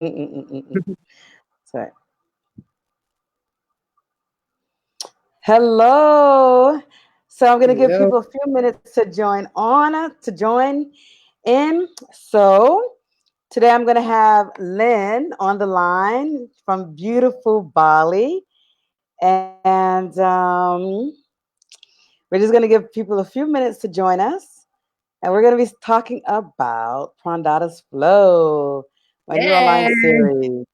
Sorry. Hello. So I'm going to give Hello. people a few minutes to join in. So today I'm going to have Lynn on the line from beautiful Bali. And we're just going to give people a few minutes to join us. And we're going to be talking about Prandhara's Flow, my new online Yay! series.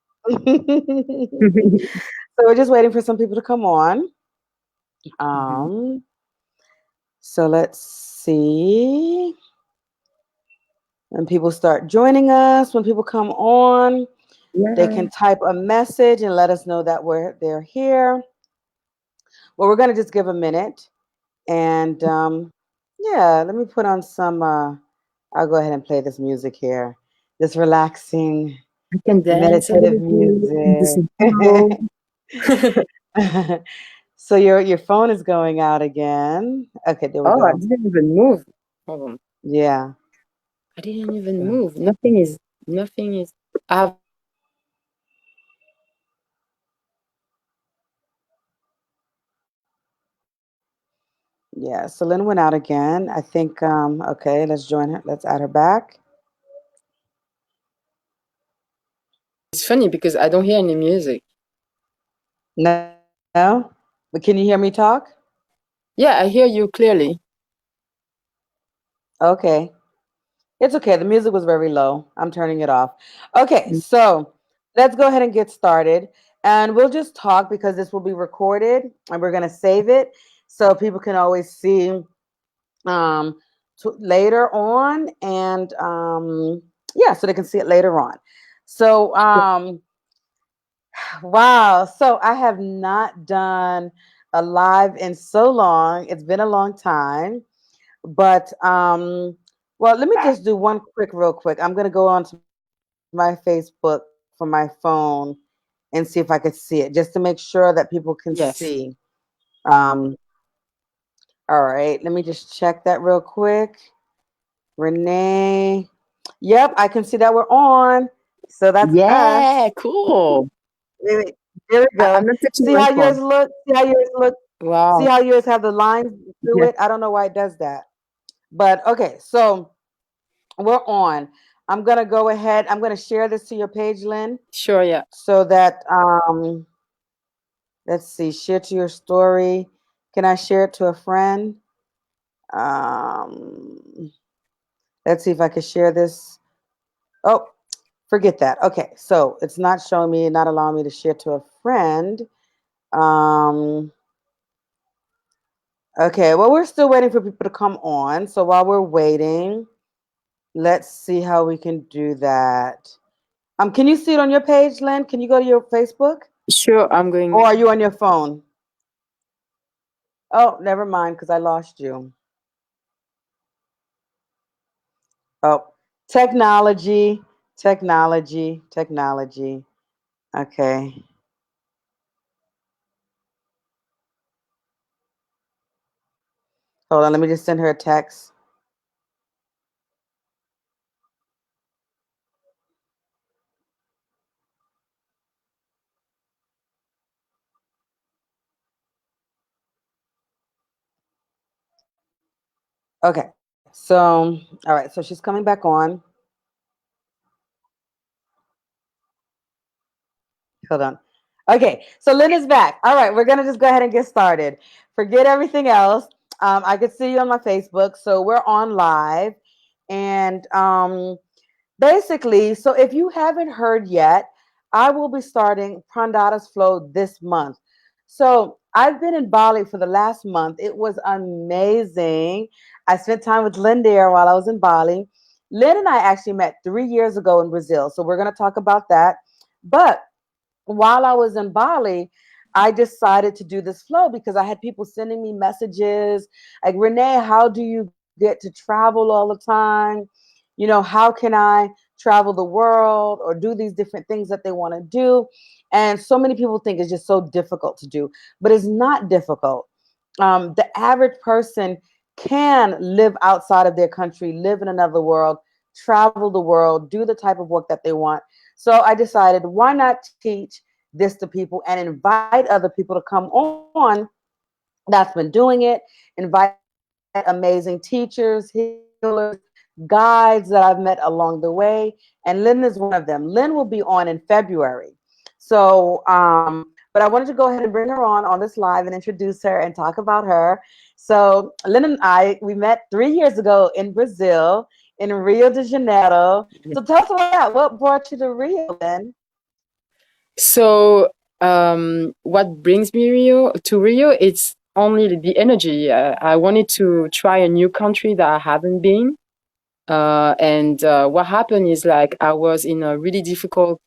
So we're just waiting for some people to come on. Mhm. Um, so let's see. When people start joining us, when people come on, they Yeah. can type a message and let us know that they're here. Well, we're going to just give a minute. And yeah, let me put on some, I'll go ahead and play this music here. This relaxing, I can dance a meditative little bit in this music. flow. So your phone is going out again. Okay, there we Oh, I go. didn't even move. Hold on. Yeah. I didn't even move. Nothing is. I have my phone on silent. Yeah. So Lynn went out again. I think okay, let's join her. Let's add her back. It's funny because I don't hear any music. No? But can you hear me talk? Yeah, I hear you clearly. Okay. It's okay. The music was very low. I'm turning it off. Okay, Mm. so let's go ahead and get started. And we'll just talk because this will be recorded and we're going to save it so people can always see um, later on. And yeah, so they can see it later on. So, wow. So I have not done a live in so long. It's been a long time. But well, let me just do one real quick. I'm gonna go on to my Facebook from my phone and see if I could see it, just to make sure that people can see. Yes. Um, all right, let me just check that real quick. Renee. Yep, I can see that we're on. So that's Yeah, us. cool. Wait, wait, there we go. I'm not touching See my how yours phone. look? See how yours look? See Wow. how yours have the lines through Yeah. it? I don't know why it does that. But okay, so we're on. I'm gonna go ahead. I'm gonna share this to your page, Lynn, Sure, yeah. so that let's see, share to your story. Can I share it to a friend? Um, let's see if I can share this. Oh, forget that. Okay, so it's not showing me, not allowing me to share to a friend. Um, okay, well, we're still waiting for people to come on. So while we're waiting, let's see how we can do that. Can you see it on your page, Lynn? Can you go to your Facebook? Sure, I'm going. Or are you on your phone? Oh, never mind, because I lost you. Oh, technology, technology. Okay. Hold on, let me just send her a text. Okay. So, all right. So she's coming back on. Hold on. Okay. So Lynn is back. All right. We're going to just go ahead and get started. Forget everything else. I could see you on my Facebook. So we're on live. And basically, so if you haven't heard yet, I will be starting Prandhara's Flow this month. So I've been in Bali for the last month. It was amazing. I spent time with Lynn there while I was in Bali. Lynn and I actually met 3 years ago in Brazil. So we're going to talk about that. But while I was in Bali, I decided to do this flow because I had people sending me messages like, Renee, how do you get to travel all the time? How can I travel the world or do these different things that they want to do? And so many people think it's just so difficult to do, but it's not difficult. The average person can live outside of their country, live in another world, travel the world, do the type of work that they want. So I decided, why not teach this to people and invite other people to come on that's been doing it, invite amazing teachers, healers, guides that I've met along the way. And Lynn is one of them. Lynn will be on in February. So, but I wanted to go ahead and bring her on this live and introduce her and talk about her. So, Lynn and I, we met 3 years ago in Brazil, in Rio de Janeiro. So, tell us about that. What brought you to Rio, Lynn? So, what brings me Rio? It's only the energy. I wanted to try a new country that I haven't been. And what happened is like I was in a really difficult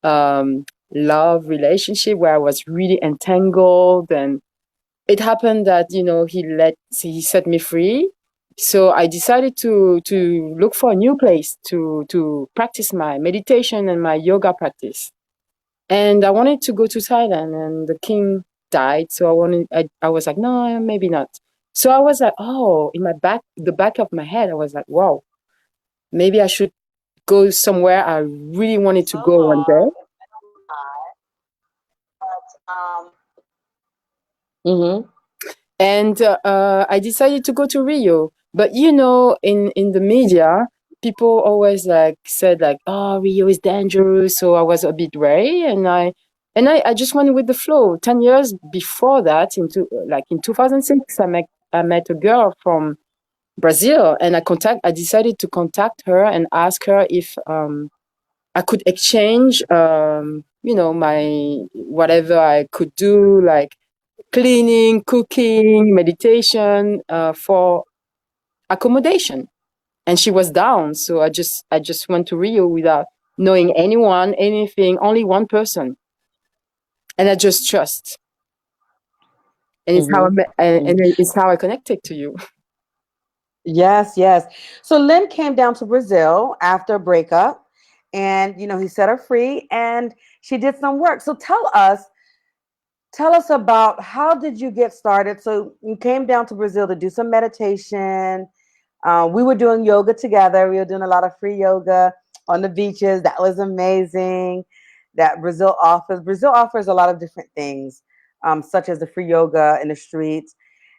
love relationship where I was really entangled, and it happened that he set me free. So I decided to look for a new place to practice my meditation and my yoga practice. And I wanted to go to Thailand, and the king died. So I was like, no, maybe not. So I was like, oh, in the back of my head, I was like, wow, maybe I should go somewhere I really wanted to So go one day. hard, if I don't lie. But mm-hmm. And I decided to go to Rio. But in the media, people always like said like, "Oh, Rio is dangerous," so I was a bit wary, and I just went with the flow. 10 years before that, in 2006, I met a girl from Brazil, and I decided to contact her and ask her if I could exchange my whatever I could do, like cleaning, cooking, meditation, for accommodation. And she was down, so I just went to Rio without knowing anyone, anything, only one person, and I just trust. And it's how Mm-hmm. it's how I connected to you. Yes, yes. So Lynn came down to Brazil after a breakup, and he set her free, and she did some work. So tell us about, how did you get started? So you came down to Brazil to do some meditation. We were doing yoga together. We were doing a lot of free yoga on the beaches. That was amazing. That Brazil offers a lot of different things, such as the free yoga in the streets.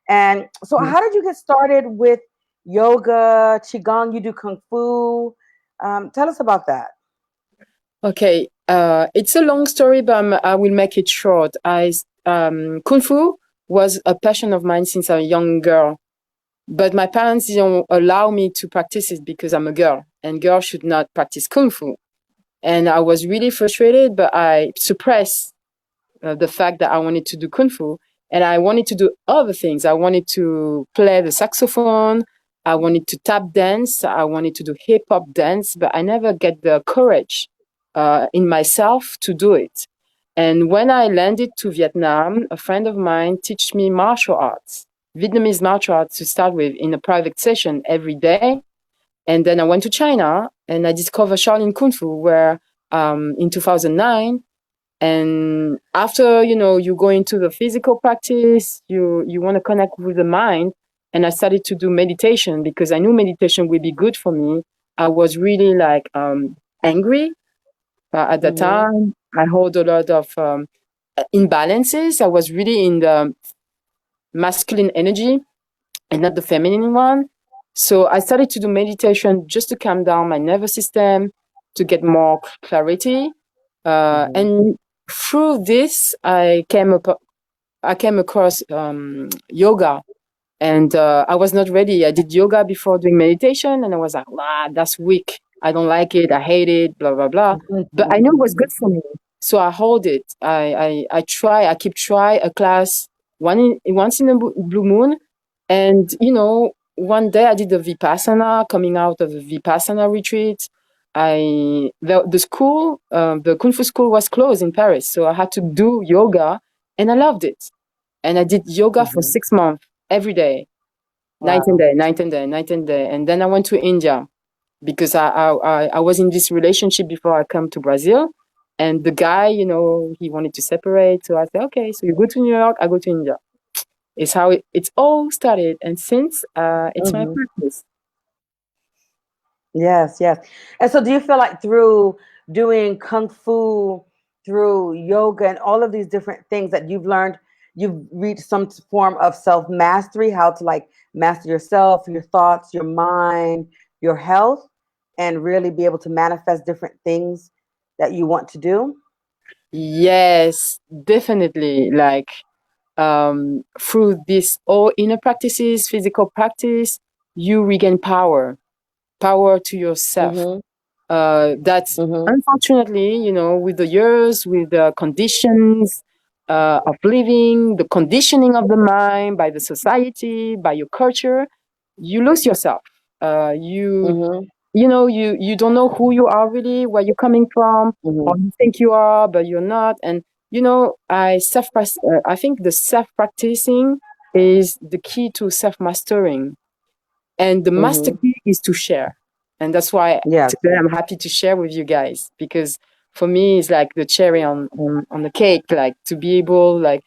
And so, how did you get started with yoga, qigong? You do kung fu. Tell us about that. Okay, it's a long story, but I will make it short. Kung Fu was a passion of mine since a young girl. But my parents didn't allow me to practice it because I'm a girl, and girls should not practice kung fu. And I was really frustrated, but I suppressed the fact that I wanted to do kung fu, and I wanted to do other things. I wanted to play the saxophone. I wanted to tap dance. I wanted to do hip hop dance, but I never get the courage in myself to do it. And when I landed to Vietnam, a friend of mine taught me martial arts, Vietnamese martial arts to start with, in a private session every day. And then I went to China and I discovered Shaolin Kung Fu, where in 2009. And after, you go into the physical practice, you want to connect with the mind. And I started to do meditation because I knew meditation would be good for me. I was really like angry at the Mm-hmm. time. I hold a lot of imbalances. I was really in the masculine energy and not the feminine one. So I started to do meditation just to calm down my nervous system, to get more clarity. Mm-hmm. And through this, I came across yoga, and I was not ready. I did yoga before doing meditation, and I was like, "Wow, that's weak. I don't like it. I hate it. Blah blah blah." But I knew it was good for me, so I hold it. I try. I keep try a class once in a blue moon, and one day I did a vipassana. Coming out of a vipassana retreat, the school, the kung fu school was closed in Paris, so I had to do yoga, and I loved it. And I did yoga for Mm-hmm. 6 months every day, night and Wow. day, night and day, night and day. And then I went to India because I was in this relationship before I come to Brazil. And the guy, he wanted to separate. So I said, okay, so you go to New York, I go to India. It's how it's all started. And since it's my Mm-hmm. practice. Yes, yes. And so, do you feel like through doing kung fu, through yoga, and all of these different things that you've learned, you've reached some form of self mastery, how to like master yourself, your thoughts, your mind, your health, and really be able to manifest different things that you want to do. Yes, definitely. Like through this all inner practices, physical practice, you regain power to yourself. Mhm. That's Mhm. unfortunately, with the years, with the conditions of living, the conditioning of the mind by the society, by your culture, you lose yourself. You Mhm. you don't know who you are really, where you're coming from, or Mhm. you think you are, but you're not. And I think the self practicing is the key to self mastering, and the master Mhm. key is to share. And that's why Yes. today I'm happy to share with you guys, because for me it's like the cherry on the cake, like to be able, like,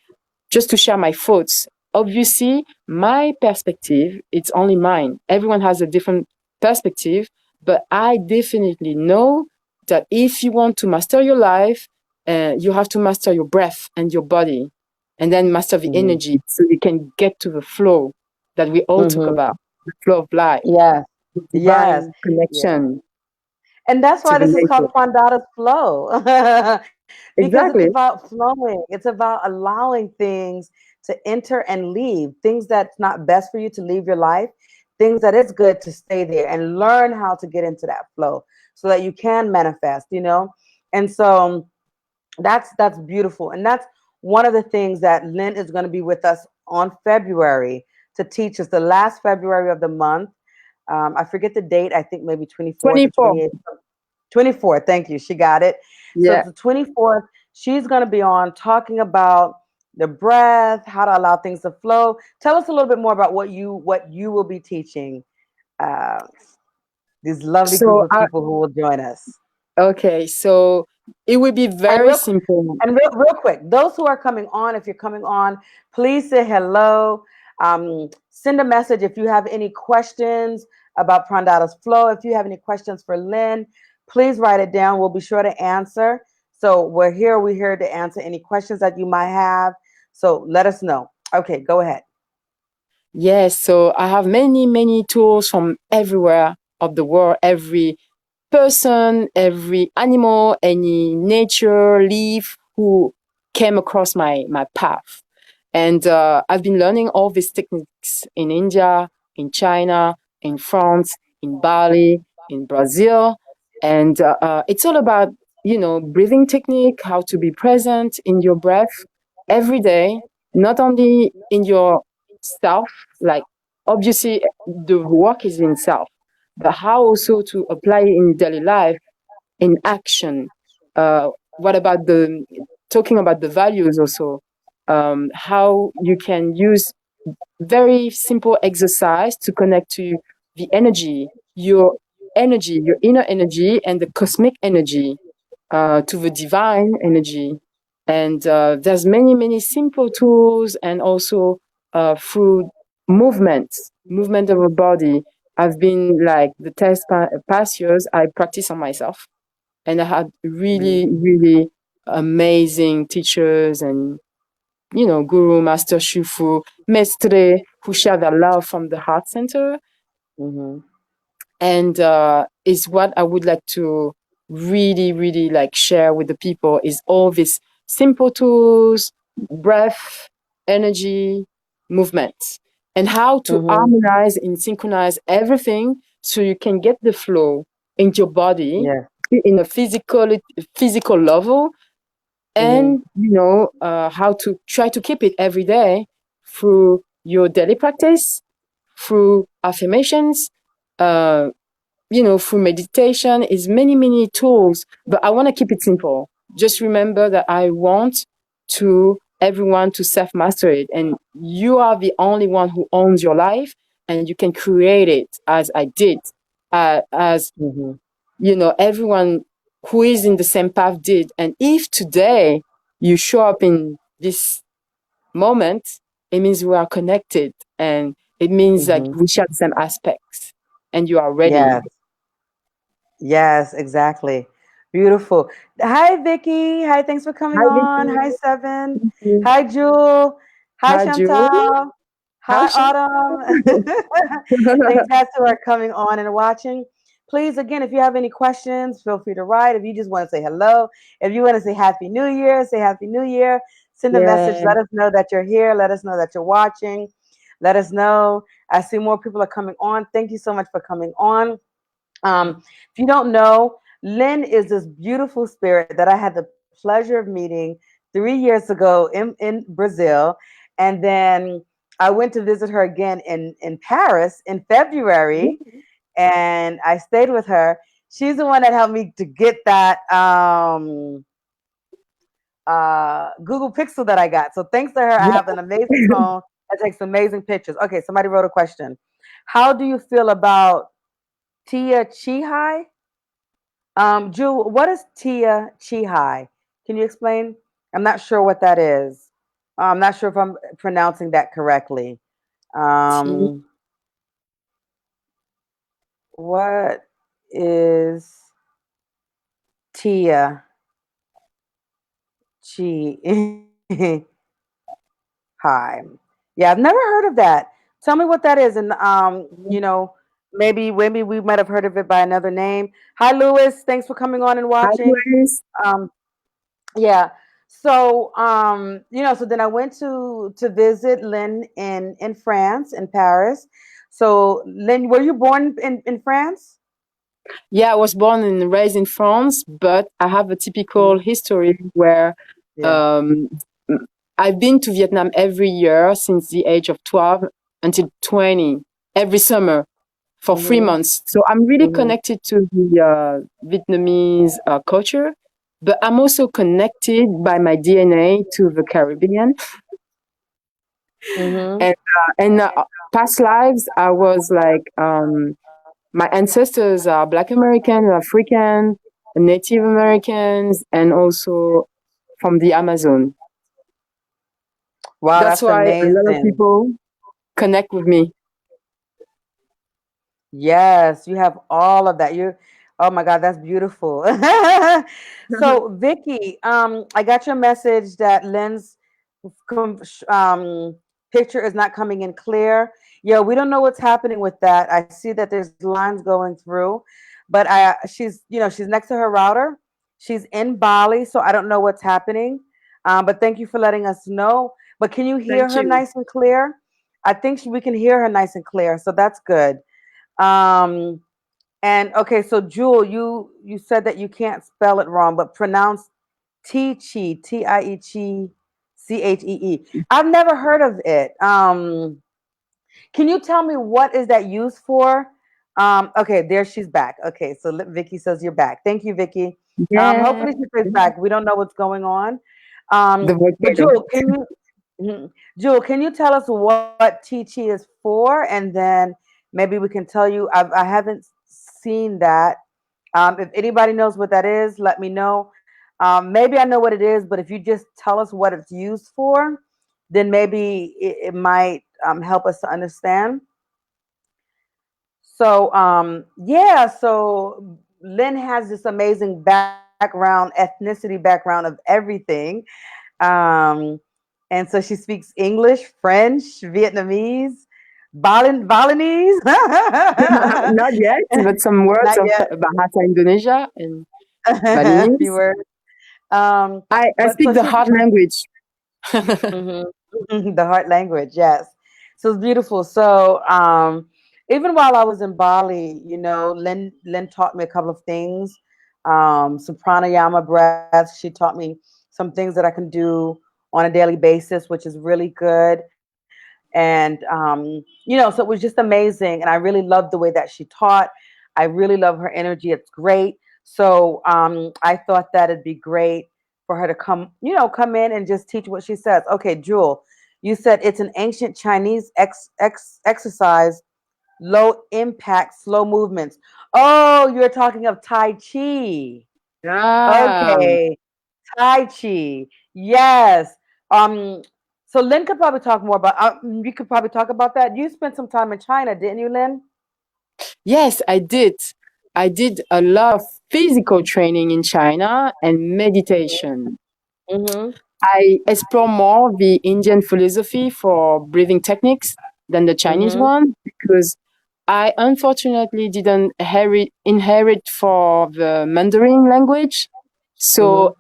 just to share my thoughts. Obviously, my perspective, it's only mine. Everyone has a different perspective, but I definitely know that if you want to master your life, you have to master your breath and your body, and then master the Mhm. energy so you can get to the flow that we all talk Mhm. about, the flow of life, Yes. the Yes. divine Yes. connection And that's to why the this is called nature. Prandhara's flow. Because it's Exactly. about flowing. It's about allowing things to enter and leave. Things that's not best for you to leave your life. Things that is good to stay there and learn how to get into that flow so that you can manifest, you know? And so that's beautiful. And that's one of the things that Lynn is going to be with us on February to teach us, the last February of the month. I forget the date. I think maybe 24th or 24. 28th. 24th. Thank you. She got it. So Yeah. the 24th, she's going to be on talking about the breath, how to allow things to flow. Tell us a little bit more about what you will be teaching uh, this lovely group So, of people who will join us. okay. So it will be And very simple. real quick, those who are coming on, if you're coming on, please say hello. Send a message if you have any questions about Prandada's flow. If you have any questions for Lynn, please write it down. We'll be sure to answer. So we're here to answer any questions that you might have. So let us know. Okay, go ahead. Yes. So I have many, many tools from everywhere of the world, every person, every animal, any nature, leaf who came across my path. And I've been learning all these techniques in India, in China, in France, in Bali, in Brazil. And it's all about, breathing technique, how to be present in your breath every day, not only in your self, like obviously the work is in self, but how also to apply it in daily life, in action. What about the talking about the values also? How you can use very simple exercise to connect to the energy, your inner energy, and the cosmic energy, to the divine energy. And there's many, many simple tools, and also through movement of the body. I've been like the past years, I practice on myself, and I had really, Mm-hmm. really amazing teachers and guru, master, shufu, mestre, who share their love from the heart center. Mm-hmm. And is what I would like to really, really like share with the people, is all these simple tools, breath, energy, movement, and how to Mm-hmm. harmonize and synchronize everything so you can get the flow in your body Yeah. in a physical level, Mm-hmm. and how to try to keep it every day through your daily practice, through affirmations, uh, through meditation. Is many, many tools, but I want to keep it simple. Just remember that I want to everyone to self master it, and you are the only one who owns your life, and you can create it as I did, as Mm-hmm. everyone who is in the same path did. And if today you show up in this moment, it means we are connected, and it means like Mm-hmm. we share the same aspects, and you are ready. Yes. Yes, exactly. Beautiful. Hi, Vicky. Hi, thanks for coming Hi, on. Vicky. Hi, Seven. Thank you. Hi, Jewel. Hi, Hi, Julie. Chantal. Hi, Hi, Sean. Autumn. Thanks, guys, who are coming on and watching. Please, again, if you have any questions, feel free to write. If you just want to say hello, if you want to say Happy New Year, say Happy New Year. Send a message. Yeah. Let us know that you're here. Let us know that you're watching. Let us know. I see more people are coming on. Thank you so much for coming on. If you don't know, Lynn is this beautiful spirit that I had the pleasure of meeting 3 years ago in Brazil. And then I went to visit her again in Paris in February, and I stayed with her. She's the one that helped me to get that Google Pixel that I got. So thanks to her, I have an amazing phone that takes amazing pictures. Okay, somebody wrote a question. How do you feel about Tia Chihai? Jewel, what is Tia Chihai? Can you explain? I'm not sure what that is. I'm not sure if I'm pronouncing that correctly. Tea. Um, what is Tia Chihai? Yeah, I've never heard of that. Tell me what that is, and maybe we might have heard of it by another name. Hi, Lewis. Thanks for coming on and Hi, watching. Grace. Um, Yeah. So so then I went to visit Lynn in France, in Paris. So Lynn, were you born in France? Yeah, I was born and raised in France, but I have a typical Mhm. history where Yeah. um, I've been to Vietnam every year since the age of 12 until 20, every summer for three Mhm. months. So I'm really Mhm. connected to the Vietnamese culture, but I'm also connected by my DNA to the Caribbean. Mhm. And past lives, I was like, my ancestors are Black American, African, Native Americans, and also from the Amazon. Wow, That's that's why a lot of amazing. people connect with me. Yes, you have all of that. Oh my God, that's beautiful. So, Vicky, I got your message that Lynn's picture is not coming in clear. Yeah, we don't know what's happening with that. I see that there's lines going through, but she's next to her router. She's in Bali, so I don't know what's happening. But thank you for letting us know. But can you hear Thank her you. nice and clear? I think we can hear her nice and clear, so that's good. Um, and okay, so Jewel, you said that you can't spell it wrong, but pronounce Tiechee, Tiechee. I've never heard of it. Can you tell me what is that used for? Okay, there she's back. Okay, so Vicky says you're back. Thank you, Vicky. Yeah. Hopefully she stays back. We don't know what's going on. The But volcano. Jewel, can you Jewel, can you tell us what Teachy is for? And then maybe we can tell you. I haven't seen that. If anybody knows what that is, let me know. Maybe I know what it is, but if you just tell us what it's used for, then maybe it might help us to understand. So, yeah, so Lynn has this amazing background, ethnicity background of everything. Um, and so she speaks English, French, Vietnamese, Balinese. Not yet, but some words Not of yet. Bahasa Indonesia and A few Balinese. words. I But speak so the she's hard language. mhm, the heart language, yes. So it's beautiful. So even while I was in Bali, Lynn taught me a couple of things. Some pranayama breaths. She taught me some things that I can do on a daily basis, which is really good. And so it was just amazing. And I really loved the way that she taught. I really love her energy. It's great. So I thought that it'd be great for her to come in and just teach what she says. Okay, Jewel, you said it's an ancient Chinese exercise, low impact, slow movements. Oh, you're talking of Tai Chi. Ah, Okay, Tai Chi. Yes. Um, so Lynn could probably talk more about. You could probably talk about that. You spent some time in China, didn't you, Lynn? yes, I did. I did a lot of physical training in China and meditation. Mm-hmm. I explore more the Indian philosophy for breathing techniques than the Chinese Mm-hmm. one because I unfortunately didn't inherit for the Mandarin language. Mm-hmm. So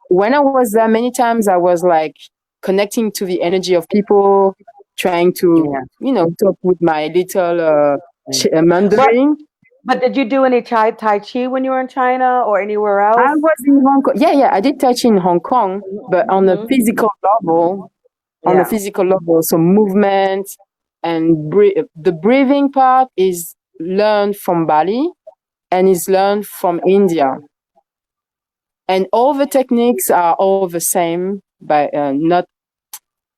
when I was there, many times I was like connecting to the energy of people, trying to, Yeah. talk with my little Yeah. But Mandarin. but did you do any Tai Chi when you were in China or anywhere I else? was in Hong Kong. Yeah, yeah, I did touch in Hong Kong, but Mm-hmm. on a Yeah. physical level, so movement and the breathing part is learned from Bali and is learned from India. And all the techniques are all the same, but not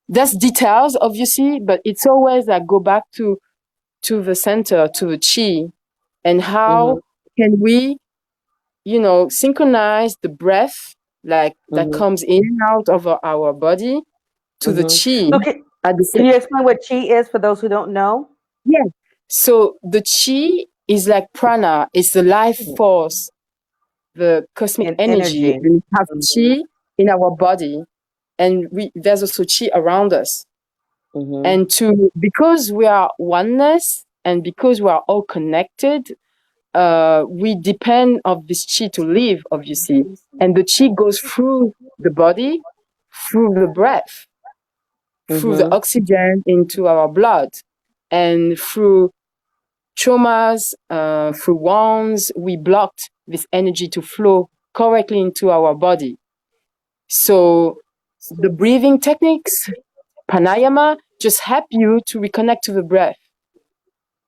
there's details obviously, but it's always like go back to the center, to the chi, and how Mm-hmm. can we, synchronize the breath like that Mm-hmm. comes in and out of our body to the Mm-hmm. chi So at the can same. you explain what Chi is for those who don't know? Yeah. So the chi is like prana, it's the life force, the cosmic And energy, energy. and we have Mm-hmm. chi in our body, and there's also chi around us. Mm-hmm. And to because we are oneness and because we are all connected, we depend of this chi to live, obviously. And the chi goes through the body, through the breath, through the Mm-hmm. oxygen into our blood, and through traumas, through wounds, we blocked this energy to flow correctly into our body. So the breathing techniques, pranayama, just help you to reconnect to the breath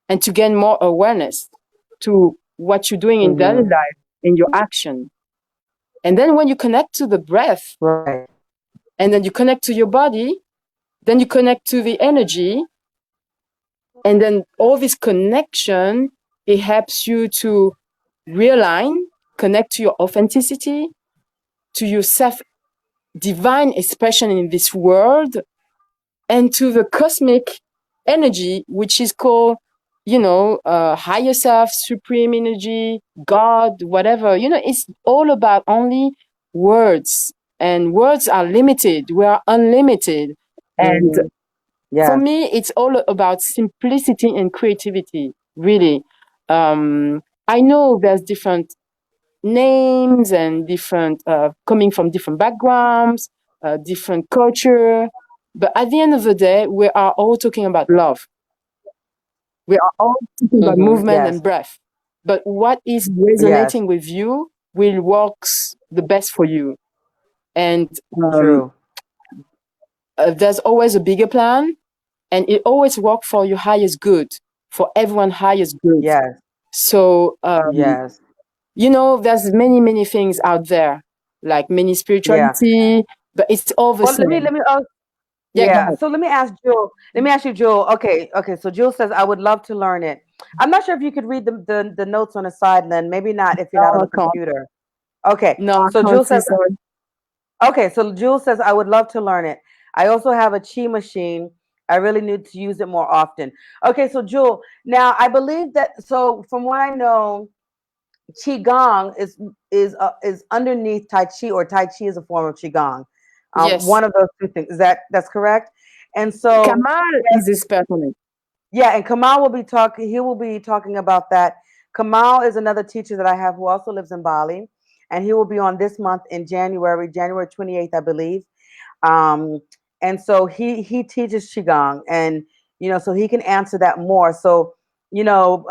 and to gain more awareness to what you're doing in daily Mm-hmm. life, in your action. And then when you connect to the breath Right. and then you connect to your body, then you connect to the energy. And then all this connection, it helps you to realign, connect to your authenticity, to your self divine expression in this world, and to the cosmic energy, which is called, higher self, supreme energy, God, whatever. It's all about only words, and words are limited. We are unlimited. And Mm-hmm. for Yes. me, it's all about simplicity and creativity, really. I know there's different names and different coming from different backgrounds, different culture. But at the end of the day, we are all talking about love. We are all talking about Mm-hmm. movement Yes. and breath. But what is Yes. resonating with you will works the best for you. And True. there's always a bigger plan, and it always works for your highest good, for everyone highest good. Yes. So Yes. there's many things out there, like many Yeah. spirituality, but it's all the Well, let me same. let me Yeah, go yeah. ahead. So let me ask Jewel. Let me ask you, Jewel. Okay. Okay. So Jewel says I would love to learn it. I'm not sure if you could read the notes on the side, Lynn. Maybe not if you're No, not on I the can't. computer. Okay. No, I So can't Jewel see. says Sorry. okay. So Jewel says I would love to learn it. I also have a chi machine. I really need to use it more often. Okay. So Jewel, now I believe that. So from what I know, qigong is underneath tai chi, or tai chi is a form of qigong. Yes, One of those two things. That's correct. And so Kamal yes, is expert on it. yeah, and Kamal will be talking. He will be talking about that. Kamal is another teacher that I have who also lives in Bali, and he will be on this month in January 28th, I believe. Um, and so he teaches qigong, and so he can answer that more. So you know,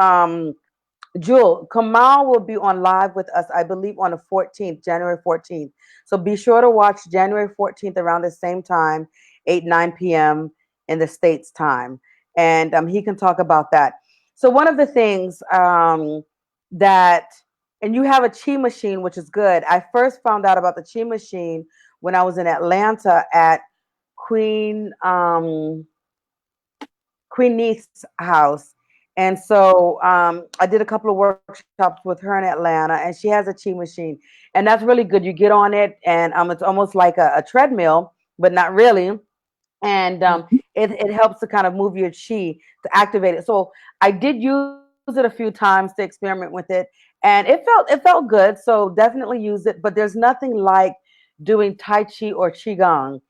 Jewel, Kamal will be on live with us, I believe, on the 14th, January 14th. So be sure to watch January 14th around the same time, 8, 9 p.m. in the States time. And he can talk about that. So, one of the things that, and you have a chi machine, which is good. I first found out about the chi machine when I was in Atlanta at Queen. Queen Neef's house. And so I did a couple of workshops with her in Atlanta, and she has a chi machine. And that's really good. You get on it, and it's almost like a treadmill, but not really. And it helps to kind of move your chi to activate it. So I did use it it a few times to experiment with it, and it felt good. So definitely use it. But there's nothing like doing Tai Chi or Qigong.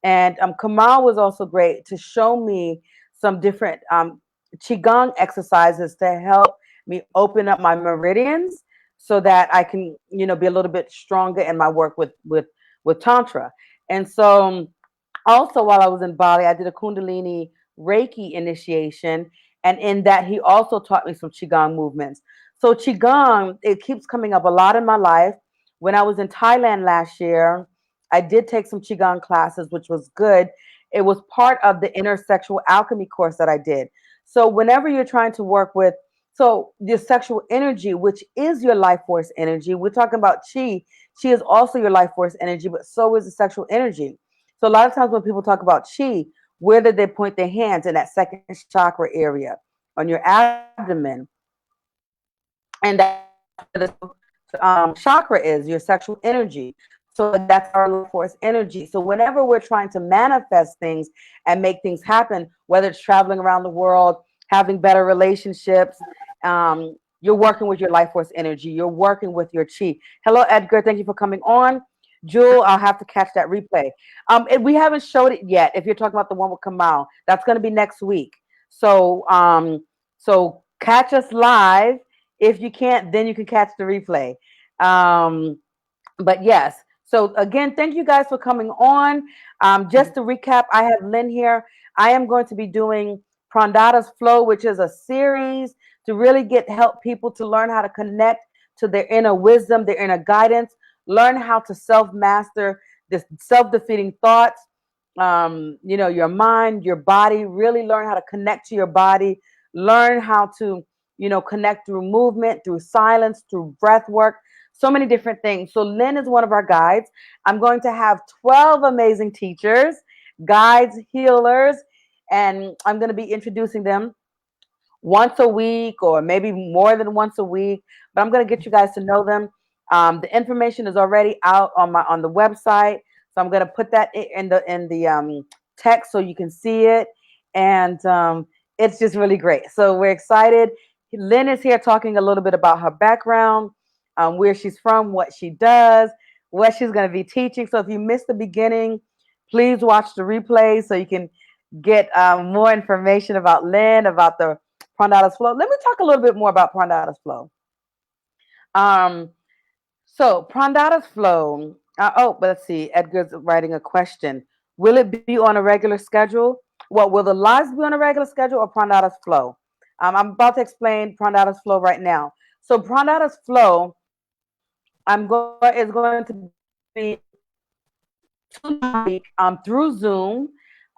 And Kamal was also great to show me some different Qigong exercises to help me open up my meridians so that I can, be a little bit stronger in my work with Tantra. And so also, while I was in Bali, I did a Kundalini Reiki initiation, and in that, he also taught me some Qigong movements. So Qigong, it keeps coming up a lot in my life. When I was in Thailand last year, I did take some Qigong classes, which was good. It was part of the intersexual alchemy course that I did. So whenever you're trying to work with, so your sexual energy, which is your life force energy, we're talking about chi. Chi is also your life force energy, but so is the sexual energy. So a lot of times when people talk about chi, where did they point their hands? In that second chakra area on your abdomen, and that's where the chakra is, your sexual energy. So that's our life force energy. So whenever we're trying to manifest things and make things happen, whether it's traveling around the world, having better relationships, you're working with your life force energy. You're working with your chi. Hello, Edgar. Thank you for coming on. Jewel, I'll have to catch that replay. We haven't showed it yet. If you're talking about the one with Kamal, that's going to be next week. So catch us live. If you can't, then you can catch the replay. But yes, so again, thank you guys for coming on. Just to recap, I have Lynn here. I am going to be doing Prandhara's Flow, which is a series to really help people to learn how to connect to their inner wisdom, their inner guidance, learn how to self-master this self-defeating thoughts, your mind, your body, really learn how to connect to your body, learn how to, connect through movement, through silence, through breath work, so many different things. So Lynn is one of our guides. I'm going to have 12 amazing teachers, guides, healers, and I'm going to be introducing them once a week or maybe more than once a week. But I'm going to get you guys to know them. The information is already out on the website, so I'm going to put that in the text so you can see it, and it's just really great. So we're excited. Lynn is here talking a little bit about her background, where she's from, what she does, what she's going to be teaching. So if you missed the beginning, please watch the replay so you can get more information about Lynn, about the Prandhara's Flow. Let me talk a little bit more about Prandhara's Flow. Um, so Prandhara's Flow. But let's see. Edgar's writing a question. Will it be on a regular schedule? Well, will the lives be on a regular schedule or Prandhara's Flow? I'm about to explain Prandhara's Flow right now. So Prandhara's Flow, is going to be 2 nights a week through Zoom.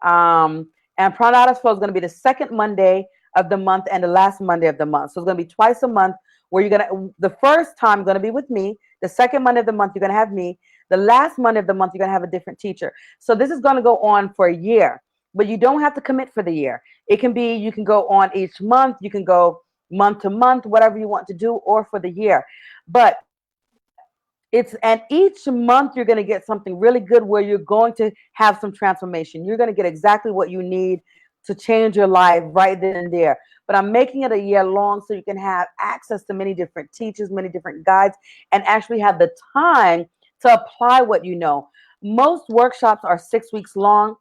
And Prandhara's Flow is going to be the second Monday of the month and the last Monday of the month. So it's going to be twice a month where the first time going to be with me. The second Monday of the month, you're going to have me. The last Monday of the month, you're going to have a different teacher. So this is going to go on for a year, but you don't have to commit for the year. It can be, you can go on each month. You can go month to month, whatever you want to do, or for the year. But and each month you're going to get something really good where you're going to have some transformation. You're going to get exactly what you need to change your life right then and there. But I'm making it a year long so you can have access to many different teachers, many different guides, and actually have the time to apply what you know. Most workshops are 6 weeks long.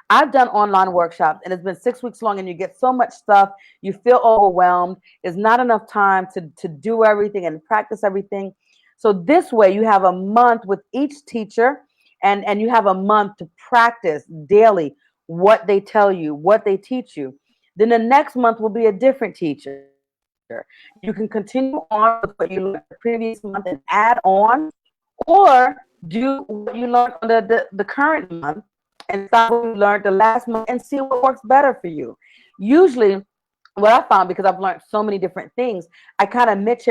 I've done online workshops and it's been 6 weeks long, and you get so much stuff. You feel overwhelmed. There's not enough time to do everything and practice everything. So this way you have a month with each teacher, and you have a month to practice daily what they tell you, what they teach you. Then the next month will be a different teacher. You can continue on with what you learned the previous month and add on, or do what you learned on the current month and stop what you learned the last month and see what works better for you. Usually, what I found, because I've learned so many different things, I kind of mix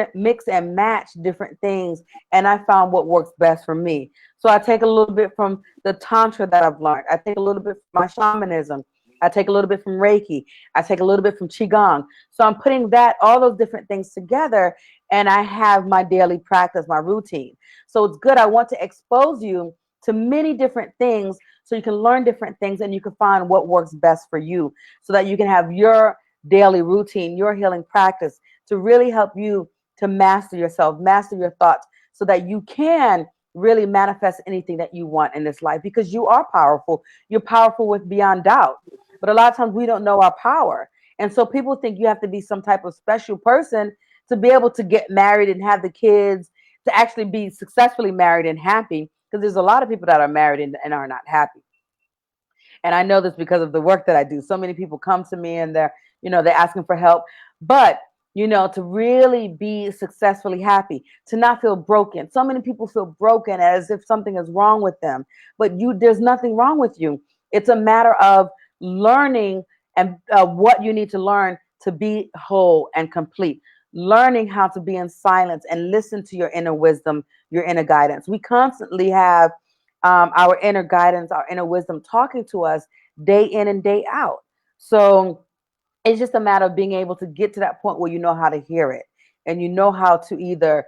and match different things, and I found what works best for me. So I take a little bit from the tantra that I've learned. I take a little bit from my shamanism. I take a little bit from Reiki. I take a little bit from Qigong. So I'm putting all those different things together, and I have my daily practice, my routine. So it's good. I want to expose you to many different things so you can learn different things and you can find what works best for you so that you can have your daily routine, your healing practice to really help you to master yourself, master your thoughts, so that you can really manifest anything that you want in this life, because you are powerful. You're powerful with beyond doubt. But a lot of times we don't know our power. And so people think you have to be some type of special person to be able to get married and have the kids, to actually be successfully married and happy. Because there's a lot of people that are married and are not happy. And I know this because of the work that I do. So many people come to me and they're asking for help. But to really be successfully happy, to not feel broken. So many people feel broken as if something is wrong with them, but there's nothing wrong with you. It's a matter of learning and what you need to learn to be whole and complete. Learning how to be in silence and listen to your inner wisdom, your inner guidance. We constantly have our inner guidance, our inner wisdom talking to us day in and day out. So it's just a matter of being able to get to that point where you know how to hear it, and you know how to either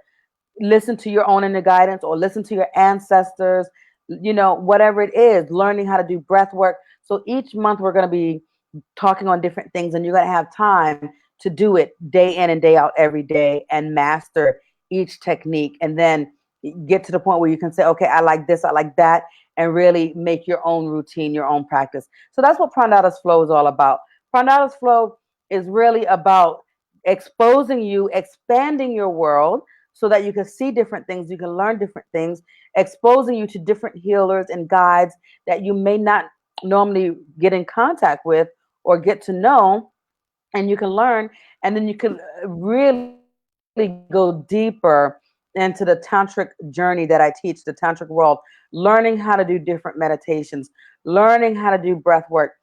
listen to your own inner guidance or listen to your ancestors, whatever it is, learning how to do breath work. So each month we're going to be talking on different things, and you're going to have time to do it day in and day out every day and master each technique, and then get to the point where you can say, okay, I like this, I like that, and really make your own routine, your own practice. So that's what Prandhara's Flow is all about. Prandhara's Flow is really about exposing you, expanding your world so that you can see different things, you can learn different things, exposing you to different healers and guides that you may not normally get in contact with or get to know, and you can learn, and then you can really go deeper into the tantric journey that I teach, the tantric world, learning how to do different meditations, learning how to do breath work.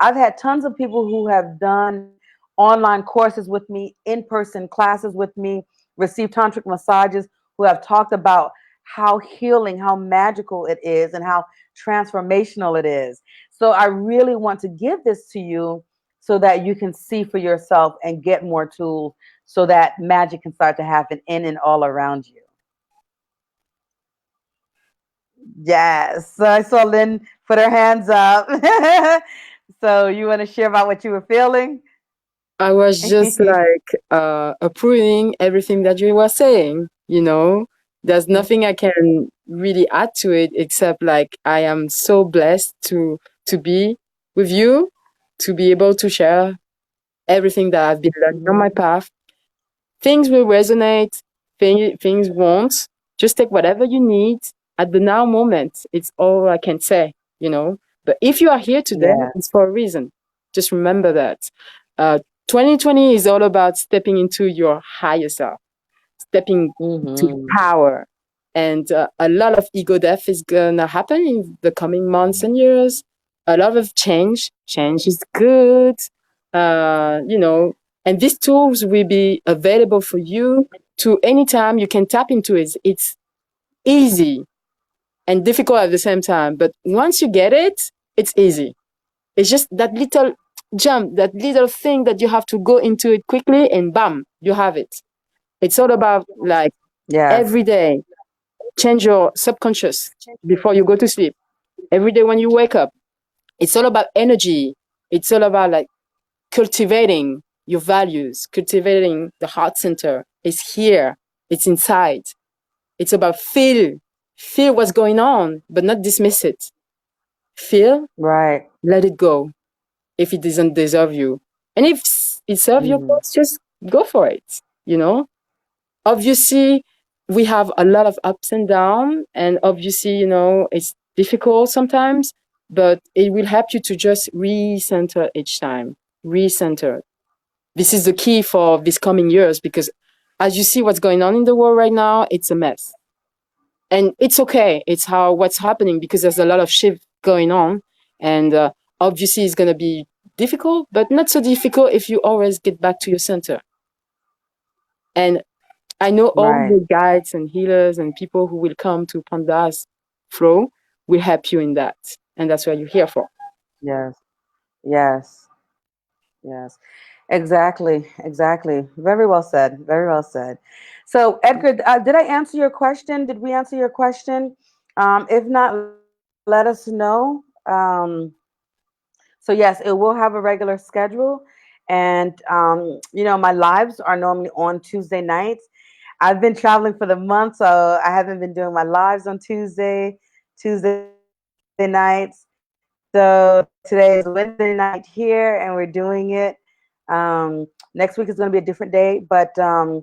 I've had tons of people who have done online courses with me, in-person classes with me, received tantric massages, who have talked about how healing, how magical it is, and how transformational it is. So I really want to give this to you so that you can see for yourself and get more tools so that magic can start to happen in and all around you. Yes. So I saw Lynn put her hands up. So you want to share about what you were feeling? I was just like approving everything that you were saying, you know. There's nothing I can really add to it except like I am so blessed to be with you, to be able to share everything that I've been learning on my path. Things will resonate, things won't. Just take whatever you need at the now moment. It's all I can say, you know. But if you are here today, Yeah. it's for a reason. Just remember that. Uh, 2020 is all about stepping into your higher self, stepping to Hmm. power. And a lot of ego death is going to happen in the coming months and years. A lot of change. Change is good. You know, and these tools will be available for you to anytime you can tap into it. It's easy and difficult at the same time. But once you get it, it's easy. It's just that little jump, that little thing that you have to go into it quickly and bam, you have it. It's all about like Yes. every day, change your subconscious before you go to sleep. Every day when you wake up, it's all about energy. It's all about like cultivating your values, cultivating the heart center. It's here. It's inside. It's about feel what's going on, but not dismiss it. Feel, Right. let it go if it doesn't deserve you. And if it serves your Hmm. cause, just go for it, you know? Obviously, we have a lot of ups and downs, and obviously, you know, it's difficult sometimes, but it will help you to just recenter each time. Recenter. This is the key for these coming years because as you see what's going on in the world right now, it's a mess. And it's okay. It's how what's happening because there's a lot of shift going on, and obviously it's going to be difficult, but not so difficult if you always get back to your center. And I know all Right. the guides and healers and people who will come to Panda's flow will help you in that. And that's what you're here for. Yes. Yes. Yes. Exactly. Exactly. Very well said. Very well said. So, Edgar, did I answer your question? Did we answer your question? If not, let us know. So yes, it will have a regular schedule. And my lives are normally on Tuesday nights. I've been traveling for the month, so I haven't been doing my lives on Tuesday nights. So today is Wednesday night here, and we're doing it. Next week is going to be a different day, but the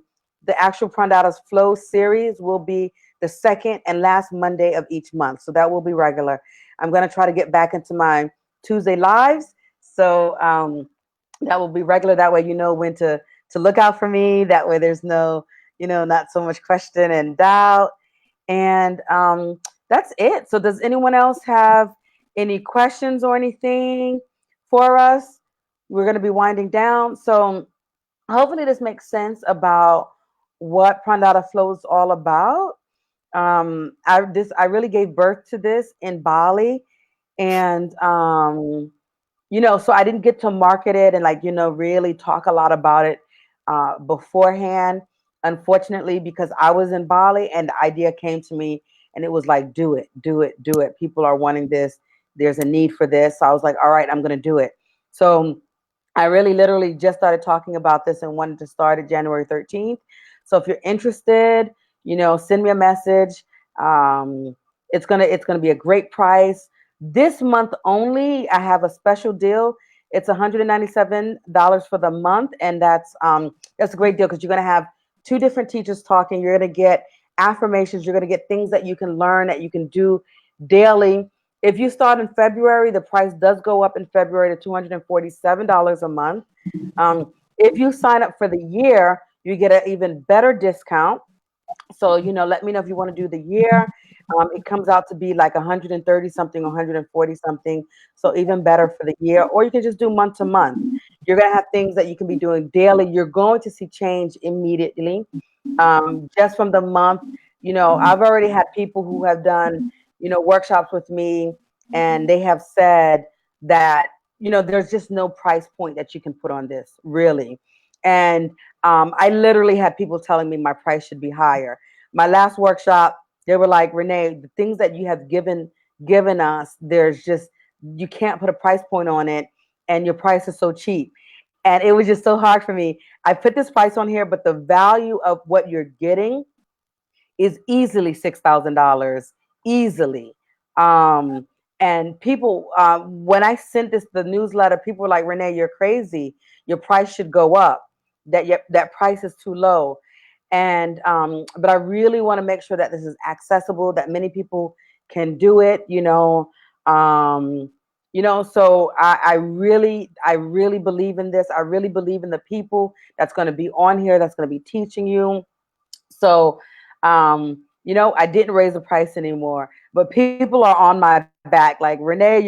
actual Prandhara's Flow series will be the second and last Monday of each month. So that will be regular. I'm going to try to get back into my Tuesday lives. So that will be regular. That way, you know when to look out for me. That way, there's no, not so much question and doubt. And that's it. So, does anyone else have any questions or anything for us? We're going to be winding down. So, hopefully, this makes sense about what Prandhara Flow is all about. I really gave birth to this in Bali, and so I didn't get to market it and really talk a lot about it beforehand, unfortunately, because I was in Bali and the idea came to me and it was like, do it, do it, do it. People are wanting this. There's a need for this. So I was like, all right, I'm going to do it. So I really literally just started talking about this and wanted to start it January 13th. So if you're interested, send me a message. Um, it's gonna be a great price. This month only, I have a special deal. It's $197 for the month, and that's a great deal because you're gonna have two different teachers talking. You're gonna get affirmations. You're gonna get things that you can learn that you can do daily. If you start in February, the price does go up in February to $247 a month. If you sign up for the year, you get an even better discount. So, let me know if you want to do the year. It comes out to be like 130 something, 140 something. So even better for the year. Or you can just do month to month. You're going to have things that you can be doing daily. You're going to see change immediately just from the month. I've already had people who have done, workshops with me, and they have said that, there's just no price point that you can put on this, really. And I literally had people telling me my price should be higher. My last workshop, they were like, Renee, the things that you have given us, there's just you can't put a price point on it, and your price is so cheap. And it was just so hard for me. I put this price on here, but the value of what you're getting is easily $6,000, easily. Um, and people, when I sent the newsletter, people were like, Renee, you're crazy. Your price should go up. That price is too low. And but I really want to make sure that this is accessible, that many people can do it. So I really believe in this. I really believe in the people that's going to be on here, that's going to be teaching you. So, I didn't raise the price anymore, but people are on my back like, Renee,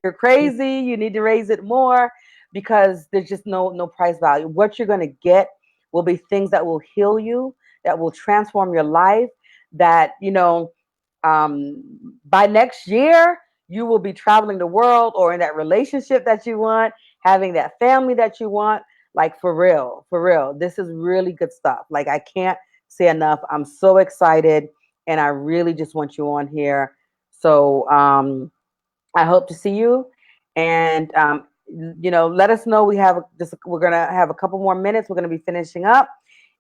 you're crazy. You need to raise it more because there's just no price value. What you're going to get will be things that will heal you, that will transform your life, that, by next year, you will be traveling the world or in that relationship that you want, having that family that you want. Like, for real, for real. This is really good stuff. Like, I can't say enough. I'm so excited, and I really just want you on here. So I hope to see you, and let us know. We're gonna have a couple more minutes. We're gonna be finishing up.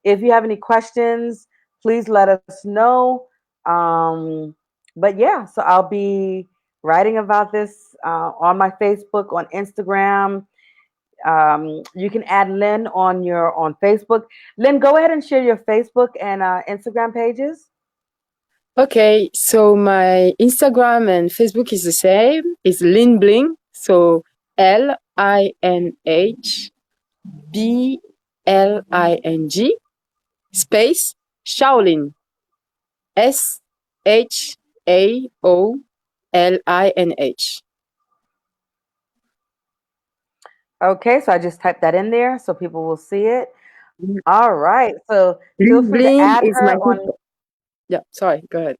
If you have any questions, please let us know. But yeah, so I'll be writing about this on my Facebook, on Instagram. You can add Lynn on Facebook. Lynn, go ahead and share your Facebook and Instagram pages. Okay, so my Instagram and Facebook is the same. It's Lin Bling. So LINHBLING space Shaolin. SHAOLINH. Okay, so I just typed that in there so people will see it. All right. So feel Lin free to Bling add is my her on. yeah, sorry, go ahead.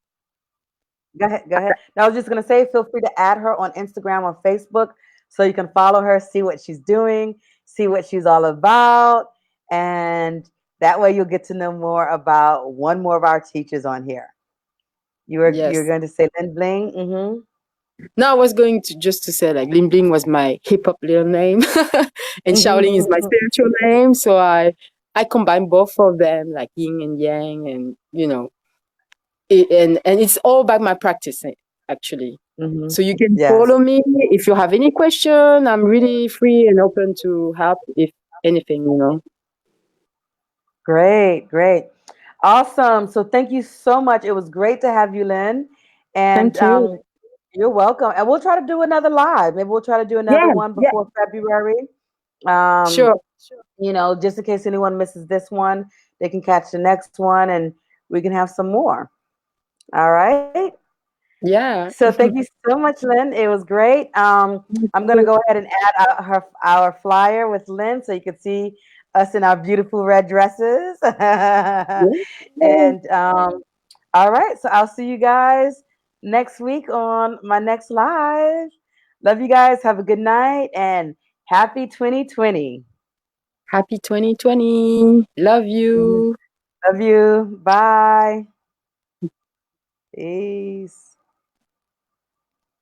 Go ahead. Go ahead. Now, I was just going to say, feel free to add her on Instagram or Facebook so you can follow her, see what she's doing, see what she's all about. And that way you'll get to know more about one more of our teachers on here. You're Yes. going to say Lynn Bling. Now I was going to just to say like Ling Bling was my hip hop little name, and Shaolin is my spiritual name. So I combine both of them, like yin and yang, and and it's all about my practice actually. Hmm. So you can Yes. follow me if you have any question. I'm really free and open to help if anything. Great, great. Awesome. So thank you so much. It was great to have you, Lynn. And Thank you. you're welcome. And we'll try to do another live. Maybe we'll try to do another Yeah, one yeah, before February. Um, sure. just in case anyone misses this one, they can catch the next one and we can have some more. All right. Yeah. So thank you so much, Lynn. It was great. Thank I'm gonna you. go ahead and add our flyer with Lynn so you can see us in our beautiful red dresses. Yeah. And all right, so I'll see you guys next week on my next live. Love you guys. Have a good night and happy 2020. Happy 2020. Love Mhm. you. Love you. Bye. Peace.